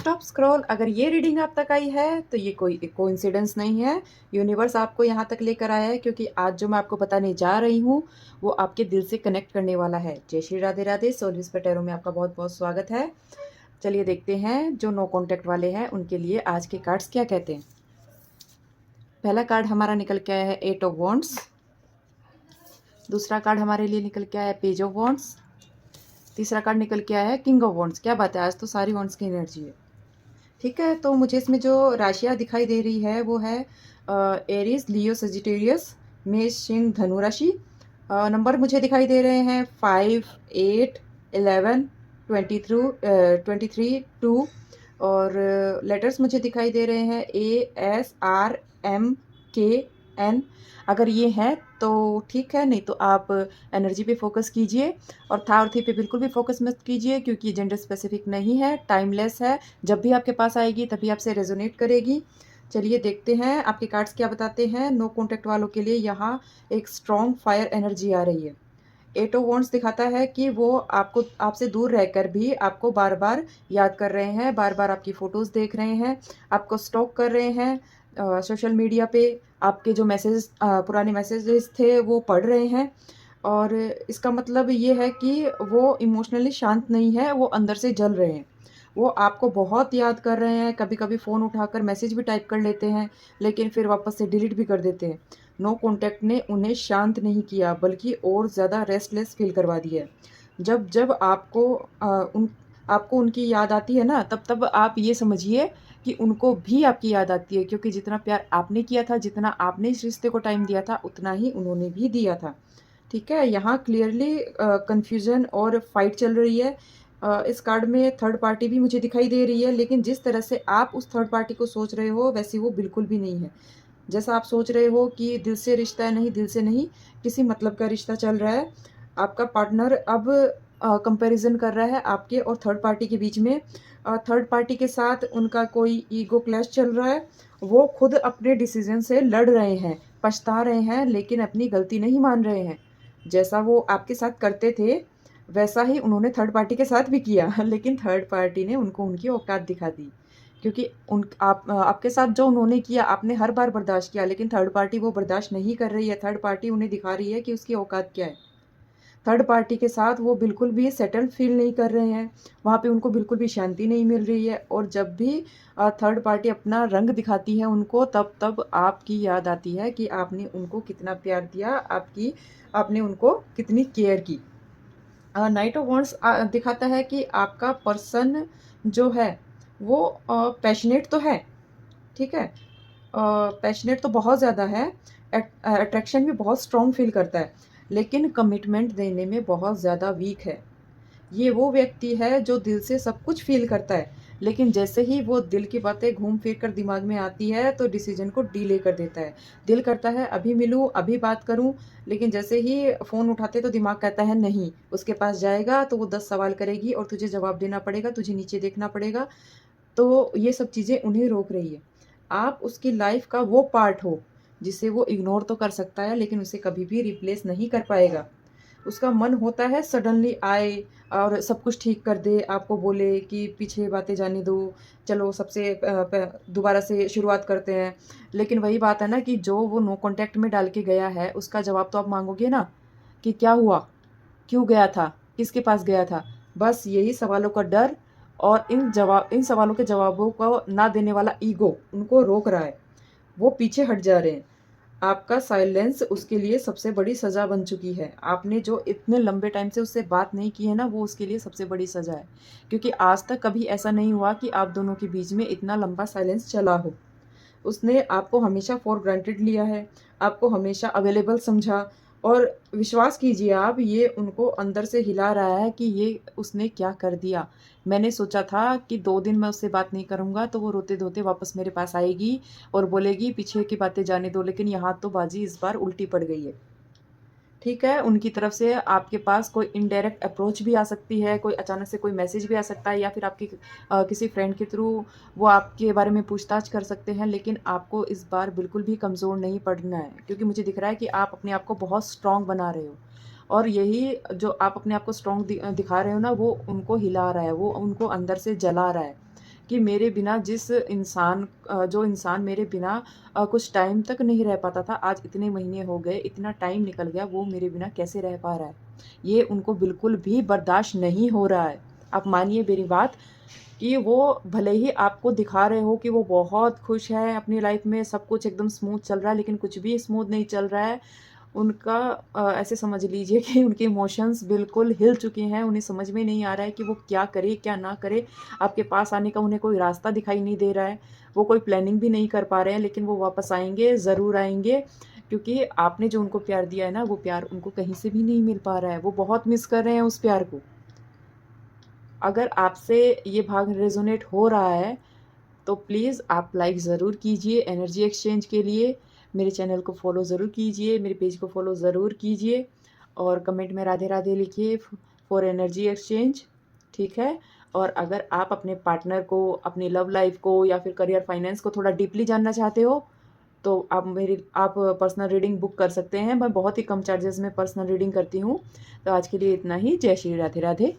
Stop scroll. अगर ये reading आप तक आई है तो ये कोई कोइंसिडेंस नहीं है। यूनिवर्स आपको यहाँ तक लेकर आया है क्योंकि आज जो मैं आपको बताने जा रही हूँ वो आपके दिल से कनेक्ट करने वाला है। जय Shri Radhe Radhe. Soul whisper tarot में आपका बहुत बहुत स्वागत है। चलिए देखते हैं जो नो कॉन्टैक्ट वाले हैं उनके लिए आज के कार्ड्स क्या कहते हैं। पहला कार्ड हमारा निकल के आया है 8 ऑफ वॉन्ड्स। दूसरा कार्ड हमारे लिए निकल के आया है पेज ऑफ वॉन्ड्स। तीसरा कार्ड निकल के आया है किंग ऑफ वॉन्ड्स। क्या बात है, आज तो सारी वॉन्ड्स की एनर्जी है। ठीक है, तो मुझे इसमें जो राशियाँ दिखाई दे रही है वो है एरीज, लियो, सजिटेरियस, मेष, सिंह, धनु राशि। नंबर मुझे दिखाई दे रहे हैं 5, 8, 11, 23, 2 और लेटर्स मुझे दिखाई दे रहे हैं ASRMKN। अगर ये हैं तो ठीक है, नहीं तो आप एनर्जी पे फोकस कीजिए और था और थी पे बिल्कुल भी फोकस मत कीजिए क्योंकि जेंडर स्पेसिफिक नहीं है, टाइमलेस है। जब भी आपके पास आएगी तभी आपसे रेजोनेट करेगी। चलिए देखते हैं आपके कार्ड्स क्या बताते हैं। नो कॉन्टैक्ट वालों के लिए यहाँ एक स्ट्रॉन्ग फायर एनर्जी आ रही है। 8 ऑफ वॉन्ड्स दिखाता है कि वो आपको आपसे दूर रहकर भी आपको बार बार याद कर रहे हैं, बार बार आपकी फ़ोटोज़ देख रहे हैं, आपको स्टॉक कर रहे हैं सोशल मीडिया पे। आपके जो मैसेज पुराने मैसेजेस थे वो पढ़ रहे हैं और इसका मतलब ये है कि वो इमोशनली शांत नहीं है, वो अंदर से जल रहे हैं। वो आपको बहुत याद कर रहे हैं, कभी कभी फ़ोन उठाकर मैसेज भी टाइप कर लेते हैं लेकिन फिर वापस से डिलीट भी कर देते हैं। नो कॉन्टैक्ट ने उन्हें शांत नहीं किया बल्कि और ज़्यादा रेस्टलेस फील करवा दिया है। जब जब आपको उनकी याद आती है ना, तब तब आप ये समझिए कि उनको भी आपकी याद आती है क्योंकि जितना प्यार आपने किया था, जितना आपने इस रिश्ते को टाइम दिया था, उतना ही उन्होंने भी दिया था। ठीक है, यहाँ क्लियरली कन्फ्यूज़न और फाइट चल रही है। इस कार्ड में थर्ड पार्टी भी मुझे दिखाई दे रही है लेकिन जिस तरह से आप उस थर्ड पार्टी को सोच रहे हो वैसी वो बिल्कुल भी नहीं है। जैसा आप सोच रहे हो कि दिल से रिश्ता है, नहीं, दिल से नहीं, किसी मतलब का रिश्ता चल रहा है। आपका पार्टनर अब कंपैरिजन कर रहा है आपके और थर्ड पार्टी के बीच में। थर्ड पार्टी के साथ उनका कोई ईगो क्लैश चल रहा है। वो खुद अपने डिसीजन से लड़ रहे हैं, पछता रहे हैं लेकिन अपनी गलती नहीं मान रहे हैं। जैसा वो आपके साथ करते थे वैसा ही उन्होंने थर्ड पार्टी के साथ भी किया लेकिन थर्ड पार्टी ने उनको उनकी औकात दिखा दी क्योंकि आपके साथ जो उन्होंने किया आपने हर बार बर्दाश्त किया लेकिन थर्ड पार्टी वो बर्दाश्त नहीं कर रही है। थर्ड पार्टी उन्हें दिखा रही है कि उसकी औकात क्या है। थर्ड पार्टी के साथ वो बिल्कुल भी सेटल फील नहीं कर रहे हैं, वहाँ पे उनको बिल्कुल भी शांति नहीं मिल रही है और जब भी थर्ड पार्टी अपना रंग दिखाती है उनको, तब तब आपकी याद आती है कि आपने उनको कितना प्यार दिया, आपने उनको कितनी केयर की। नाइट ऑफ वॉन्ड्स दिखाता है कि आपका पर्सन जो है वो पैशनेट तो है, ठीक है, पैशनेट तो बहुत ज़्यादा है, अट्रैक्शन भी बहुत स्ट्रॉन्ग फील करता है लेकिन कमिटमेंट देने में बहुत ज़्यादा वीक है। ये वो व्यक्ति है जो दिल से सब कुछ फील करता है लेकिन जैसे ही वो दिल की बातें घूम फिर कर दिमाग में आती है तो डिसीजन को डीले कर देता है। दिल करता है अभी मिलूँ, अभी बात करूँ, लेकिन जैसे ही फ़ोन उठाते तो दिमाग कहता है नहीं। उसके पास जाएगा तो वो 10 सवाल करेगी और तुझे जवाब देना पड़ेगा, तुझे नीचे देखना पड़ेगा। तो ये सब चीज़ें उन्हें रोक रही है। आप उसकी लाइफ का वो पार्ट हो जिसे वो इग्नोर तो कर सकता है लेकिन उसे कभी भी रिप्लेस नहीं कर पाएगा। उसका मन होता है सडनली आए और सब कुछ ठीक कर दे, आपको बोले कि पीछे बातें जाने दो, चलो सबसे दोबारा से शुरुआत करते हैं। लेकिन वही बात है ना कि जो वो नो कॉन्टैक्ट में डाल के गया है उसका जवाब तो आप मांगोगे ना कि क्या हुआ, क्यों गया था, किसके पास गया था। बस यही सवालों का डर और इन सवालों के जवाबों को ना देने वाला ईगो उनको रोक रहा है। वो पीछे हट जा रहे हैं। आपका साइलेंस उसके लिए सबसे बड़ी सज़ा बन चुकी है। आपने जो इतने लंबे टाइम से उससे बात नहीं की है ना, वो उसके लिए सबसे बड़ी सज़ा है क्योंकि आज तक कभी ऐसा नहीं हुआ कि आप दोनों के बीच में इतना लंबा साइलेंस चला हो। उसने आपको हमेशा फॉर ग्रांटेड लिया है, आपको हमेशा अवेलेबल समझा और विश्वास कीजिए आप, ये उनको अंदर से हिला रहा है कि ये उसने क्या कर दिया। मैंने सोचा था कि 2 दिन मैं उससे बात नहीं करूँगा तो वो रोते-धोते वापस मेरे पास आएगी और बोलेगी पीछे की बातें जाने दो, लेकिन यहाँ तो बाजी इस बार उल्टी पड़ गई है। ठीक है, उनकी तरफ से आपके पास कोई इनडायरेक्ट अप्रोच भी आ सकती है, कोई अचानक से कोई मैसेज भी आ सकता है या फिर आपकी किसी फ्रेंड के थ्रू वो आपके बारे में पूछताछ कर सकते हैं। लेकिन आपको इस बार बिल्कुल भी कमज़ोर नहीं पड़ना है क्योंकि मुझे दिख रहा है कि आप अपने आप को बहुत स्ट्रॉन्ग बना रहे हो और यही जो आप अपने आप को स्ट्रॉन्ग दिखा रहे हो ना, वो उनको हिला रहा है, वो उनको अंदर से जला रहा है कि मेरे बिना जो इंसान मेरे बिना कुछ टाइम तक नहीं रह पाता था, आज इतने महीने हो गए, इतना टाइम निकल गया, वो मेरे बिना कैसे रह पा रहा है। ये उनको बिल्कुल भी बर्दाश्त नहीं हो रहा है। आप मानिए मेरी बात कि वो भले ही आपको दिखा रहे हो कि वो बहुत खुश है अपनी लाइफ में, सब कुछ एकदम स्मूथ चल रहा है, लेकिन कुछ भी स्मूथ नहीं चल रहा है। उनका ऐसे समझ लीजिए कि उनके इमोशंस बिल्कुल हिल चुके हैं, उन्हें समझ में नहीं आ रहा है कि वो क्या करे, क्या ना करे। आपके पास आने का उन्हें कोई रास्ता दिखाई नहीं दे रहा है, वो कोई प्लानिंग भी नहीं कर पा रहे हैं, लेकिन वो वापस आएँगे, ज़रूर आएँगे, क्योंकि आपने जो उनको प्यार दिया है ना, वो प्यार उनको कहीं से भी नहीं मिल पा रहा है, वो बहुत मिस कर रहे हैं उस प्यार को। अगर आपसे ये भाग रेज़ोनेट हो रहा है, तो प्लीज़ आप लाइक ज़रूर कीजिए एनर्जी एक्सचेंज के लिए। मेरे चैनल को फ़ॉलो ज़रूर कीजिए, मेरे पेज को फ़ॉलो ज़रूर कीजिए और कमेंट में राधे राधे लिखिए फॉर एनर्जी एक्सचेंज, ठीक है? और अगर आप अपने पार्टनर को, अपनी लव लाइफ़ को या फिर करियर फाइनेंस को थोड़ा डीपली जानना चाहते हो, तो आप पर्सनल रीडिंग बुक कर सकते हैं। मैं बहुत ही कम चार्जेज़ में पर्सनल रीडिंग करती हूँ। तो आज के लिए इतना ही। जय श्री राधे राधे।